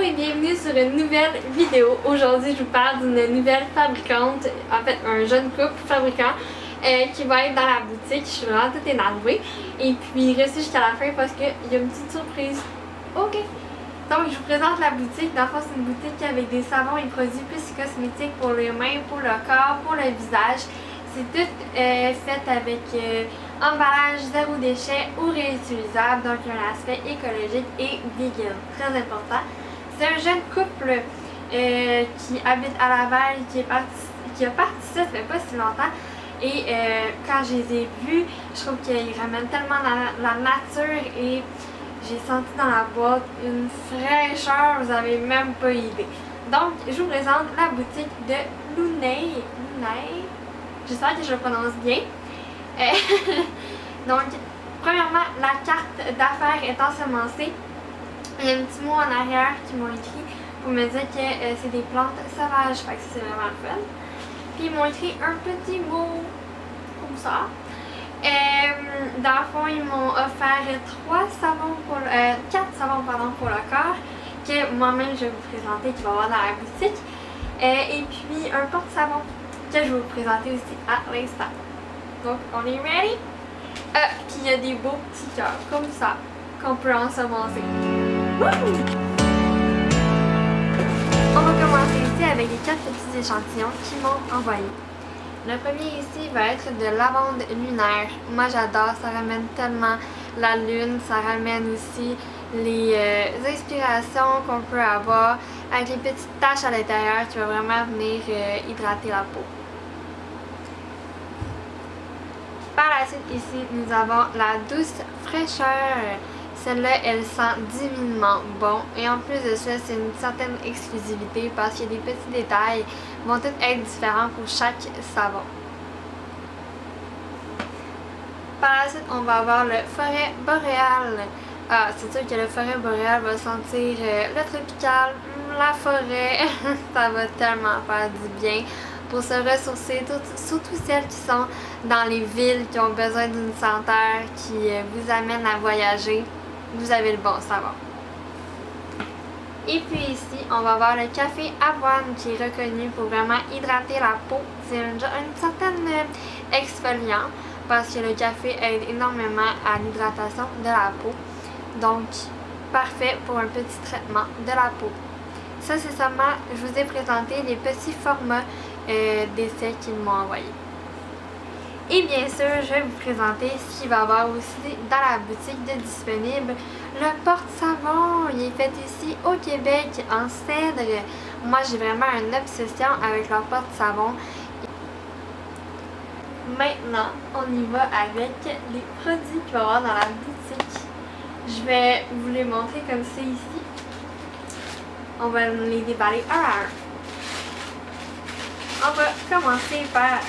et bienvenue sur une nouvelle vidéo. Aujourd'hui, je vous parle d'une nouvelle fabricante, en fait un jeune couple fabricant qui va être dans la boutique. Je suis vraiment toute énervée. Et puis restez jusqu'à la fin parce qu'il y a une petite surprise. Ok. Donc je vous présente la boutique. Dans le fond, c'est une boutique avec des savons et produits plus cosmétiques pour les mains, pour le corps, pour le visage. C'est tout fait avec emballage zéro déchet ou réutilisable, donc un aspect écologique et vegan, très important. C'est un jeune couple qui habite à Laval, qui a parti ça fait pas si longtemps. Et quand je les ai vus, je trouve qu'ils ramènent tellement la nature et j'ai senti dans la boîte une fraîcheur, vous avez même pas idée. Donc, je vous présente la boutique de Lunay. J'espère que je le prononce bien. Donc, premièrement, la carte d'affaires est ensemencée. Il y a un petit mot en arrière qui m'ont écrit pour me dire que c'est des plantes sauvages. Fait que c'est vraiment le fun. Puis ils m'ont écrit un petit mot comme ça. Dans le fond, ils m'ont offert 4 savons pour le corps que moi-même je vais vous présenter, qui va y avoir dans la boutique. Et puis un porte-savon que je vais vous présenter aussi à l'instant. Donc, on est ready? Puis il y a des beaux petits cœurs comme ça qu'on peut ensemencer. On va commencer ici avec les 4 petits échantillons qu'ils m'ont envoyés. Le premier ici va être de lavande lunaire. Moi j'adore, ça ramène tellement la lune, ça ramène aussi les inspirations qu'on peut avoir avec les petites taches à l'intérieur qui va vraiment venir hydrater la peau. Par la suite ici, nous avons la douce fraîcheur. Celle-là, elle sent divinement bon et en plus de ça, c'est une certaine exclusivité parce qu'il y a des petits détails qui vont tous être différents pour chaque savon. Par la suite, on va avoir le forêt boréal. Ah, c'est sûr que le forêt boréal va sentir le tropical, la forêt. Ça va tellement faire du bien pour se ressourcer, surtout celles qui sont dans les villes, qui ont besoin d'une senteur qui vous amène à voyager. Vous avez le bon savon. Et puis ici, on va avoir le café avoine qui est reconnu pour vraiment hydrater la peau. C'est une certaine exfoliant parce que le café aide énormément à l'hydratation de la peau. Donc, parfait pour un petit traitement de la peau. Ça, c'est seulement, je vous ai présenté les petits formats d'essais qu'ils m'ont envoyés. Et bien sûr, je vais vous présenter ce qu'il va y avoir aussi dans la boutique de disponible. Le porte-savon, il est fait ici au Québec en cèdre. Moi, j'ai vraiment une obsession avec leur porte-savon. Maintenant, on y va avec les produits qu'il va y avoir dans la boutique. Je vais vous les montrer comme c'est ici. On va les déballer un à un. On va commencer par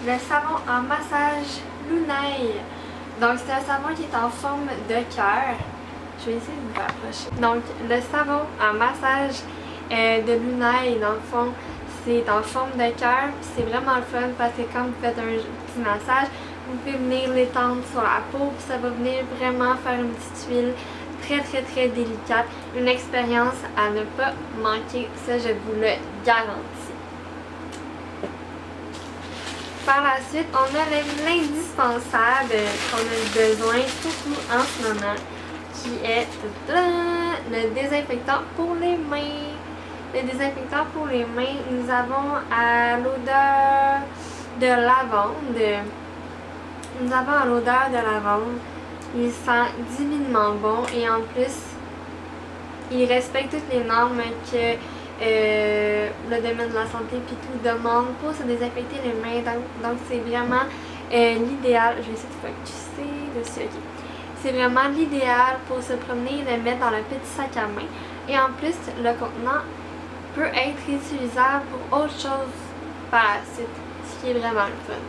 le savon en massage Lunay. Donc, c'est un savon qui est en forme de cœur. Je vais essayer de vous rapprocher. Donc, le savon en massage de Lunay, dans le fond, c'est en forme de cœur. Puis c'est vraiment le fun parce que quand vous faites un petit massage, vous pouvez venir l'étendre sur la peau. Puis ça va venir vraiment faire une petite huile très délicate. Une expérience à ne pas manquer. Ça, je vous le garantis. Par la suite, on a l'indispensable qu'on a besoin, surtout en ce moment, qui est le désinfectant pour les mains. Le désinfectant pour les mains, nous avons à l'odeur de lavande. Il sent divinement bon et en plus, il respecte toutes les normes que le domaine de la santé puis tout demande pour se désinfecter les mains. Donc c'est vraiment l'idéal. Je vais essayer de focuser dessus. Ok. C'est vraiment l'idéal pour se promener et le mettre dans le petit sac à main. Et en plus, le contenant peut être réutilisable pour autre chose par la suite, ce qui est vraiment le fun.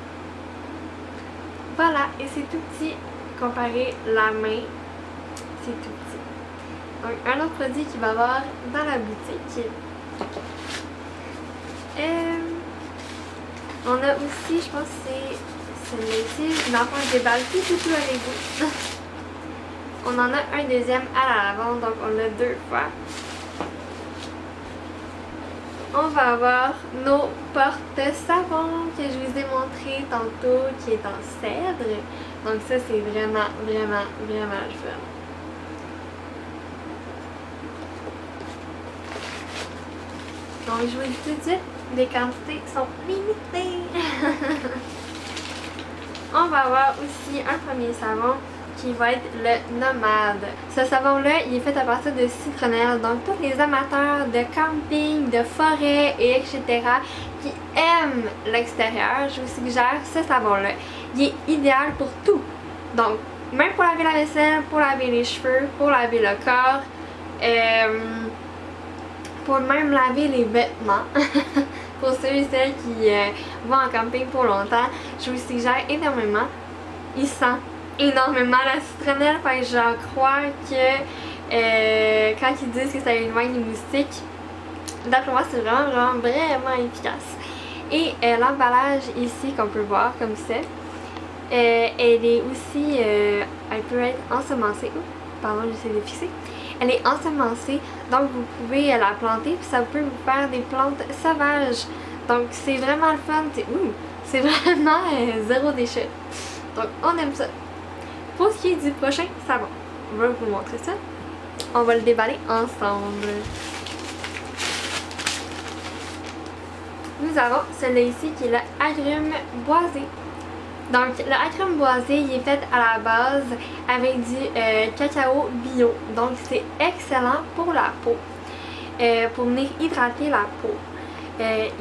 Voilà, et c'est tout petit comparé la main. C'est tout petit. Donc, un autre produit qu'il va y avoir dans la boutique. On a aussi, je pense que c'est celui-ci. Dans le fond, je déballe tout avec vous. On en a un deuxième à la lavande, donc on l'a 2 fois. On va avoir nos porte-savons que je vous ai montré tantôt, qui est en cèdre. Donc ça, c'est vraiment, vraiment, vraiment le fun. Donc je vous dis tout de suite, les quantités sont limitées. On va avoir aussi un premier savon qui va être le Nomade. Ce savon-là, il est fait à partir de citronnelle. Donc tous les amateurs de camping, de forêt et etc. qui aiment l'extérieur, je vous suggère ce savon-là. Il est idéal pour tout. Donc même pour laver la vaisselle, pour laver les cheveux, pour laver le corps, pour même laver les vêtements. Pour ceux et celles qui vont en camping pour longtemps, je vous suggère énormément. Il sent énormément la citronnelle, fait que je crois que quand ils disent que ça éloigne les moustiques, d'après moi c'est vraiment efficace. Et l'emballage ici qu'on peut voir comme ça, elle est aussi, elle peut être ensemencée. Pardon, j'essaie de fixer. Elle est ensemencée, donc vous pouvez la planter, puis ça peut vous faire des plantes sauvages. Donc c'est vraiment le fun, c'est vraiment zéro déchet. Donc on aime ça. Pour ce qui est du prochain savon, je vais vous montrer ça. On va le déballer ensemble. Nous avons celui-là ici qui est le agrume boisé. Donc le agrume boisé, il est fait à la base avec du cacao bio. Donc c'est excellent pour la peau, pour venir hydrater la peau.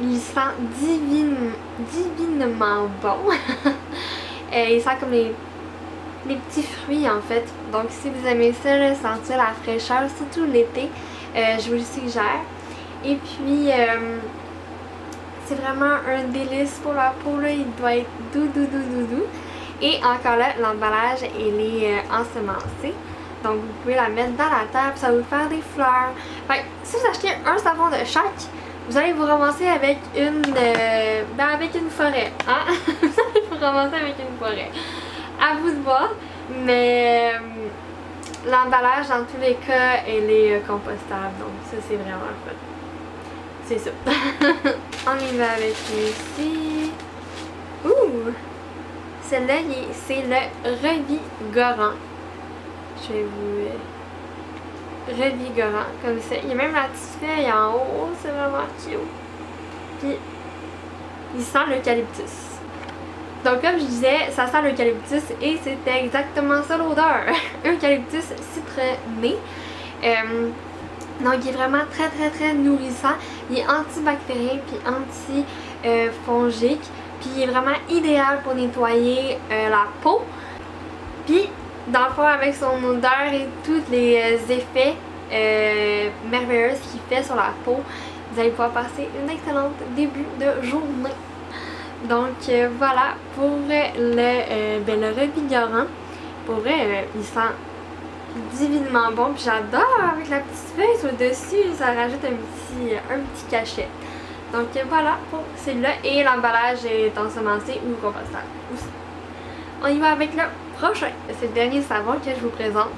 Il sent divinement bon. Il sent comme les petits fruits en fait. Donc si vous aimez ça, sentir la fraîcheur, surtout l'été, je vous le suggère. Et puis c'est vraiment un délice pour la peau, là. Il doit être doux. Et encore là, l'emballage, il est ensemencé. Donc vous pouvez la mettre dans la terre, puis ça va vous faire des fleurs. Fait que, si vous achetez un savon de chaque, vous allez vous ramasser avec avec une forêt. Hein? Vous allez vous ramasser avec une forêt. À vous de voir, mais l'emballage, dans tous les cas, elle est compostable. Donc ça, c'est vraiment le fun. C'est ça. On y va avec ici. Ouh! Celle-là, c'est le revigorant. Je vais vous... revigorant, comme ça. Il y a même la petite feuille en haut. C'est vraiment cute. Puis, il sent l'eucalyptus. Donc, comme je disais, ça sent l'eucalyptus et c'était exactement ça l'odeur. Eucalyptus citronné. Donc il est vraiment très nourrissant, il est antibactérien puis anti-fongique, puis il est vraiment idéal pour nettoyer la peau. Puis dans le fond avec son odeur et tous les effets merveilleux qu'il fait sur la peau, vous allez pouvoir passer une excellente début de journée. Donc voilà pour le revigorant. Pour vrai, il sent divinement bon, puis j'adore avec la petite feuille sur le dessus, ça rajoute un petit cachet. Donc voilà pour celui-là, et l'emballage est ensemencé ou compostable aussi. On y va avec le prochain, c'est le dernier savon que je vous présente.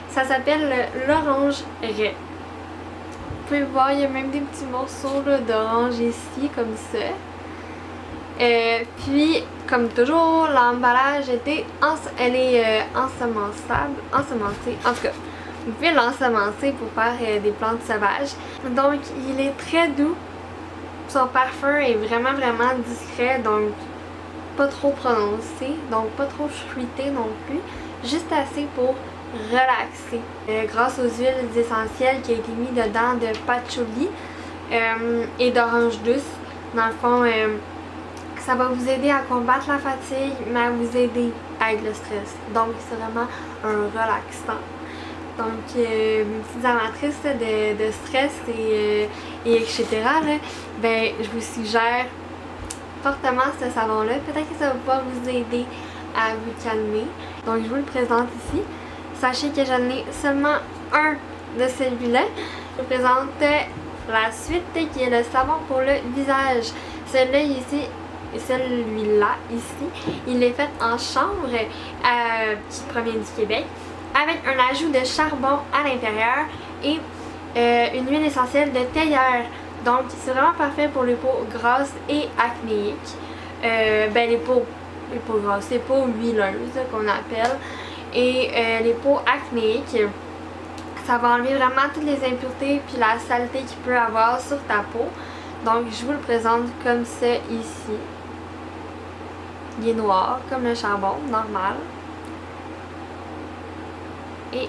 Ça s'appelle l'orange raie. Vous pouvez voir, il y a même des petits morceaux d'orange ici comme ça. Puis, comme toujours, l'emballage elle est ensemencée. En tout cas, vous pouvez l'ensemencer pour faire des plantes sauvages. Donc, il est très doux. Son parfum est vraiment discret, donc pas trop prononcé, donc pas trop fruité non plus. Juste assez pour relaxer. Grâce aux huiles essentielles qui ont été mises dedans de patchouli et d'orange douce. Dans le fond, ça va vous aider à combattre la fatigue, mais à vous aider avec le stress. Donc, c'est vraiment un relaxant. Donc, mes petites amatrices de stress et etc., là, ben, je vous suggère fortement ce savon-là. Peut-être que ça va pouvoir vous aider à vous calmer. Donc, je vous le présente ici. Sachez que j'en ai seulement un de celui-là. Je vous présente la suite qui est le savon pour le visage. Celui-là ici, celui-là ici, il est fait en chanvre qui provient du Québec avec un ajout de charbon à l'intérieur et une huile essentielle de théière. Donc c'est vraiment parfait pour les peaux grasses et acnéiques. Les peaux grasses, les peaux huileuses qu'on appelle. Et les peaux acnéiques, ça va enlever vraiment toutes les impuretés puis la saleté qu'il peut avoir sur ta peau. Donc je vous le présente comme ça ici. Il est noir comme le charbon, normal. Et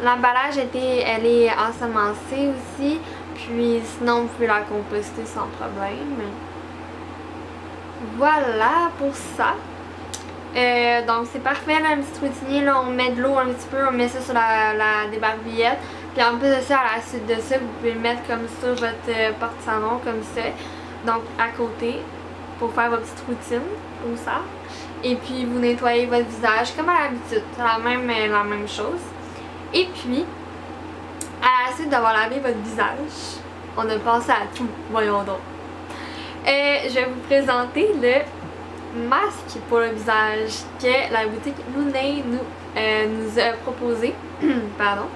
l'emballage elle est ensemencée aussi. Puis sinon vous pouvez la composter sans problème. Voilà pour ça. Donc c'est parfait là, un petit routinier, là, on met de l'eau un petit peu, on met ça sur la débarbouillette. Puis en plus de ça, à la suite de ça, vous pouvez le mettre comme sur votre porte-savon comme ça. Donc à côté, pour faire votre petite routine, comme ça. Et puis vous nettoyez votre visage comme à l'habitude, c'est la même chose. Et puis, à la suite d'avoir lavé votre visage, on a pensé à tout, voyons donc. Je vais vous présenter le masque pour le visage que la boutique Looney nous a proposé. Pardon.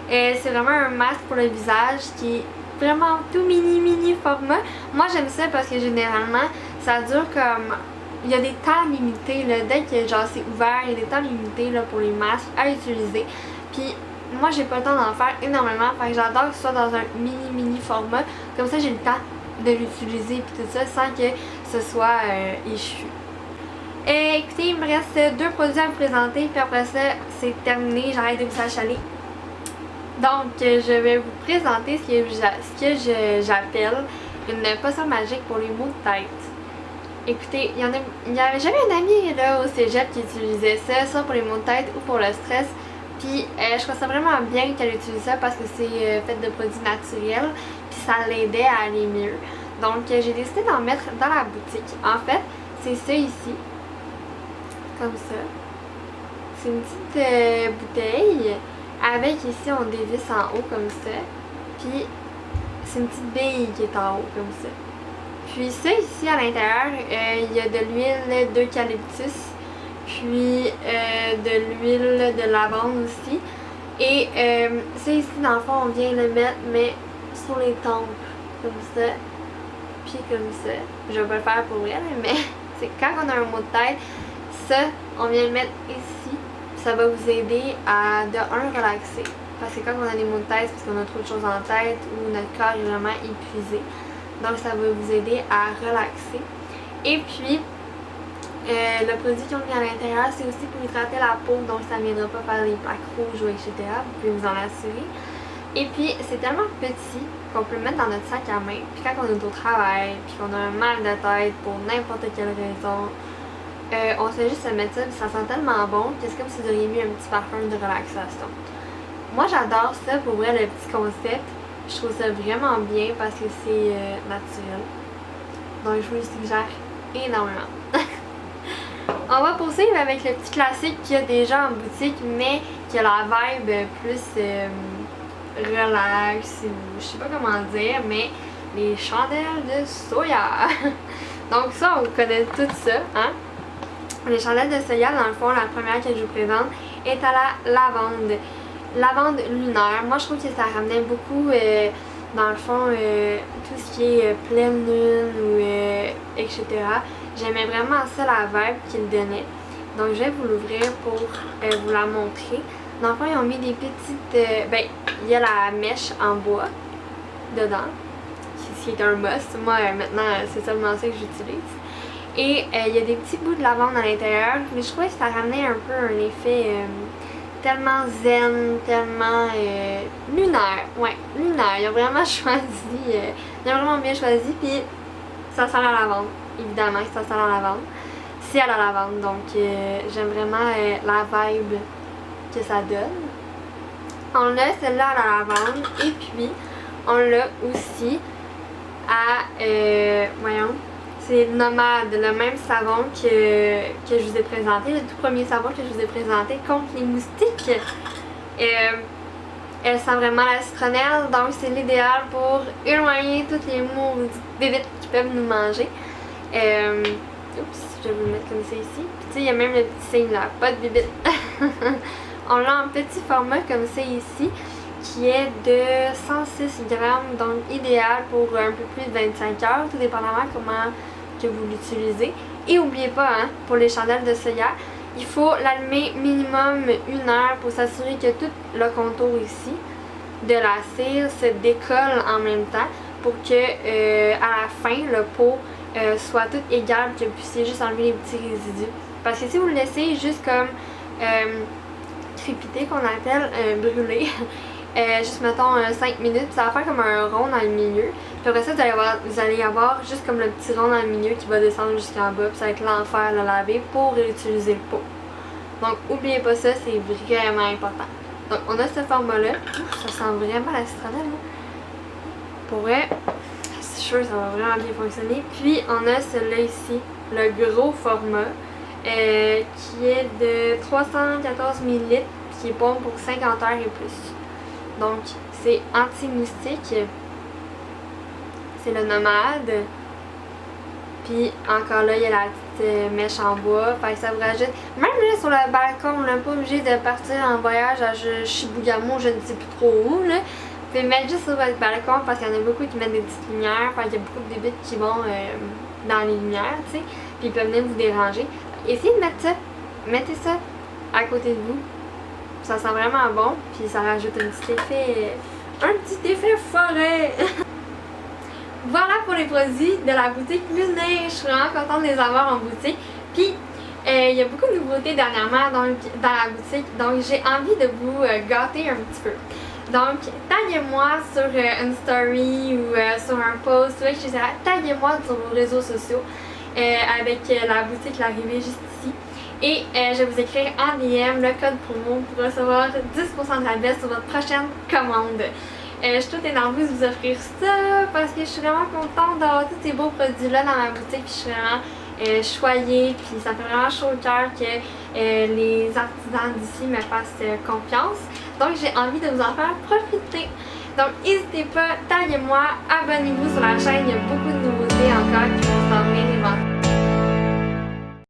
C'est vraiment un masque pour le visage qui est vraiment tout mini format. Moi j'aime ça parce que généralement ça dure comme... Il y a des temps limités là, dès que genre c'est ouvert, il y a des temps limités là, pour les masques à utiliser. Puis moi j'ai pas le temps d'en faire énormément, fait que j'adore que ce soit dans un mini format. Comme ça j'ai le temps de l'utiliser et tout ça sans que ce soit échu. Écoutez, il me reste 2 produits à vous présenter puis après ça c'est terminé, j'arrête de vous achaler. Donc je vais vous présenter ce que j'appelle une potion magique pour les maux de tête. Écoutez, il y avait jamais une amie là au cégep qui utilisait ça, soit pour les maux de tête ou pour le stress. Puis je trouve ça vraiment bien qu'elle utilise ça parce que c'est fait de produits naturels, puis ça l'aidait à aller mieux. Donc j'ai décidé d'en mettre dans la boutique. En fait, c'est ça ici, comme ça. C'est une petite bouteille avec ici on dévisse en haut comme ça. Puis c'est une petite bille qui est en haut comme ça. Puis ça ici à l'intérieur, il y a de l'huile d'eucalyptus, puis de l'huile de lavande aussi. Et ça ici dans le fond on vient le mettre mais sur les tempes, comme ça, puis comme ça. Je vais pas le faire pour elle, mais c'est quand on a un maux de tête, ça on vient le mettre ici. Ça va vous aider à de un relaxer. Parce que quand on a des maux de tête, c'est parce qu'on a trop de choses en tête ou notre corps est vraiment épuisé. Donc ça va vous aider à relaxer. Et puis, le produit qu'ils ont mis à l'intérieur, c'est aussi pour hydrater la peau. Donc ça ne viendra pas faire des plaques rouges ou etc. Vous pouvez vous en assurer. Et puis, c'est tellement petit qu'on peut le mettre dans notre sac à main. Puis quand on est au travail, puis qu'on a un mal de tête pour n'importe quelle raison, on se fait juste se mettre ça, puis ça sent tellement bon que c'est comme si vous auriez mis un petit parfum de relaxation. Moi j'adore ça, pour vrai, le petit concept. Je trouve ça vraiment bien parce que c'est naturel. Donc je vous le suggère énormément. On va poursuivre avec le petit classique qu'il y a déjà en boutique, mais qui a la vibe plus relax, ou je sais pas comment dire, mais les chandelles de soya. Donc ça, on connaît tout ça, hein? Les chandelles de soya, dans le fond, la première que je vous présente est à la lavande. Lavande lunaire. Moi, je trouve que ça ramenait beaucoup, dans le fond, tout ce qui est pleine lune ou etc. J'aimais vraiment ça, la vibe qu'il donnait. Donc, je vais vous l'ouvrir pour vous la montrer. Dans le fond, ils ont mis des petites... il y a la mèche en bois dedans, qui est un must. Moi, maintenant, c'est seulement ça que j'utilise. Et il y a des petits bouts de lavande à l'intérieur, mais je trouvais que ça ramenait un peu un effet tellement zen, tellement lunaire. Ouais, lunaire. Ils ont vraiment choisi, ils ont vraiment bien choisi, puis ça sent la lavande. Évidemment que ça sent la lavande. C'est à la lavande, donc j'aime vraiment la vibe que ça donne. On a celle-là à la lavande, et puis on l'a aussi à, voyons, c'est Nomade, le même savon que je vous ai présenté, le tout premier savon que je vous ai présenté contre les moustiques. Elle sent vraiment la citronnelle, donc c'est l'idéal pour éloigner toutes les maudites bébites qui peuvent nous manger. Oups, je vais vous le mettre comme ça ici. Puis tu sais, il y a même le petit signe là, pas de bébites. On l'a en petit format comme c'est ici, qui est de 106 grammes, donc idéal pour un peu plus de 25 heures, tout dépendamment comment que vous l'utilisez. Et n'oubliez pas, hein, pour les chandelles de soya, il faut l'allumer minimum 1 heure pour s'assurer que tout le contour ici de la cire se décolle en même temps pour que à la fin le pot soit tout égal, que vous puissiez juste enlever les petits résidus. Parce que si vous le laissez juste comme crépiter, qu'on appelle brûler, juste mettons 5 minutes, ça va faire comme un rond dans le milieu. Puis après ça, vous allez avoir juste comme le petit rond dans le milieu qui va descendre jusqu'en bas. Puis ça va être l'enfer à laver pour réutiliser le pot. Donc n'oubliez pas ça, c'est vraiment important. Donc on a ce format-là. Ça sent vraiment la citronnelle. Pour vrai, c'est sûr ça va vraiment bien fonctionner. Puis on a celui-là ici, le gros format, qui est de 314 ml, qui est bon pour 50 heures et plus. Donc c'est anti-moustique. C'est le nomade. Puis encore là, il y a la petite mèche en bois. Fait que ça vous rajoute. Même là sur le balcon, on n'est pas obligé de partir en voyage à Chibougamau, je ne sais plus trop où. Là. Vous pouvez mettre juste sur votre balcon parce qu'il y en a beaucoup qui mettent des petites lumières. Fait qu'il y a beaucoup de bébés qui vont dans les lumières, tu sais. Puis ils peuvent venir vous déranger. Essayez de mettre ça. Mettez ça à côté de vous. Ça sent vraiment bon. Puis ça rajoute un petit effet forêt. Voilà pour les produits de la boutique Lunaire. Je suis vraiment contente de les avoir en boutique. Puis, il y a beaucoup de nouveautés dernièrement dans la boutique. Donc, j'ai envie de vous gâter un petit peu. Donc, taguez-moi sur une story ou sur un post, etc. Taguez-moi sur vos réseaux sociaux avec la boutique L'arrivée juste ici. Et je vais vous écrire en DM le code promo pour recevoir 10% de rabais sur votre prochaine commande. Je suis toute énerveuse de vous offrir ça parce que je suis vraiment contente d'avoir tous ces beaux produits-là dans ma boutique. Puis je suis vraiment choyée, puis ça fait vraiment chaud au cœur que les artisans d'ici me fassent confiance. Donc j'ai envie de vous en faire profiter. Donc n'hésitez pas, taguez-moi, abonnez-vous sur la chaîne, il y a beaucoup de nouveautés encore qui vont s'en venir éventuellement.